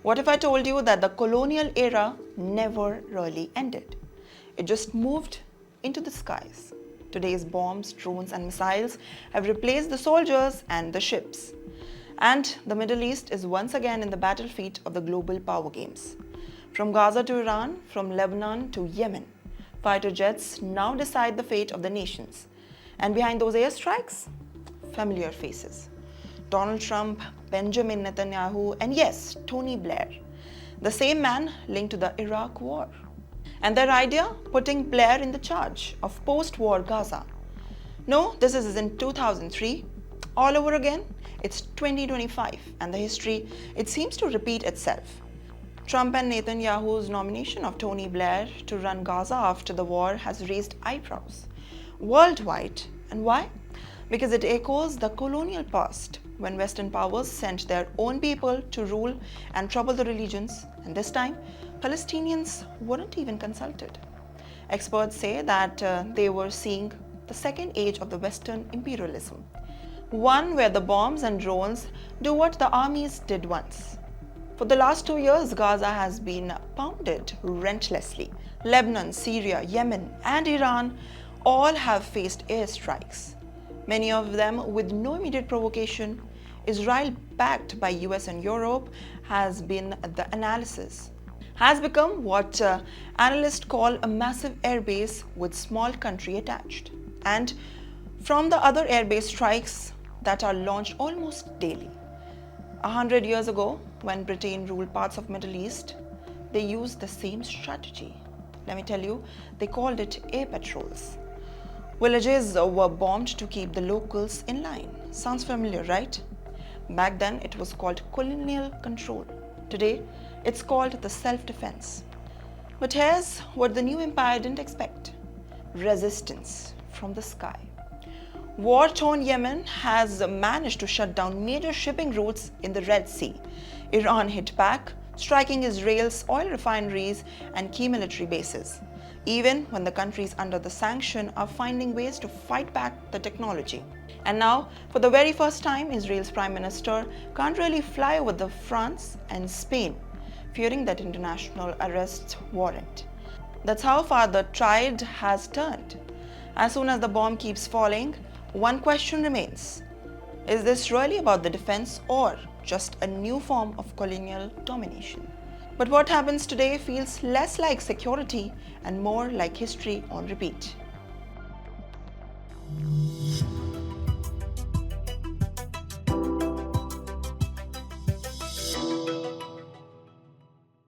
What if I told you that the colonial era never really ended? It just moved into the skies. Today's bombs, drones, and missiles have replaced the soldiers and the ships. And the Middle East is once again in the battlefield of the global power games. From Gaza to Iran, from Lebanon to Yemen, fighter jets now decide the fate of the nations. And behind those airstrikes, familiar faces. Donald Trump, Benjamin Netanyahu, and yes, Tony Blair, the same man linked to the Iraq war. And their idea, putting Blair in the charge of post-war Gaza. No, this is in 2003. All over again, it's 2025, and the history, it seems to repeat itself. Trump and Netanyahu's nomination of Tony Blair to run Gaza after the war has raised eyebrows worldwide. And why? Because it echoes the colonial past, when Western powers sent their own people to rule and trouble the religions, and this time, Palestinians weren't even consulted. Experts say that they were seeing the second age of the Western imperialism, one where the bombs and drones do what the armies did once. For the last 2 years, Gaza has been pounded relentlessly. Lebanon, Syria, Yemen, and Iran all have faced airstrikes, many of them with no immediate provocation. Israel, backed by US and Europe, has been the analysis. Has become what analysts call a massive airbase with small country attached. And from the other airbase strikes that are launched almost daily. 100 years ago, when Britain ruled parts of Middle East, they used the same strategy. Let me tell you, they called it air patrols. Villages were bombed to keep the locals in line. Sounds familiar, right? Back then, it was called colonial control. Today, it's called the self-defense. But here's what the new empire didn't expect: resistance from the sky. War-torn Yemen has managed to shut down major shipping routes in the Red Sea. Iran hit back, striking Israel's oil refineries and key military bases. Even when the countries under the sanction are finding ways to fight back the technology. And now, for the very first time, Israel's Prime Minister can't really fly over the France and Spain, fearing that international arrest warrant. That's how far the tide has turned. As soon as the bomb keeps falling, one question remains: is this really about the defense or just a new form of colonial domination? But what happens today feels less like security and more like history on repeat.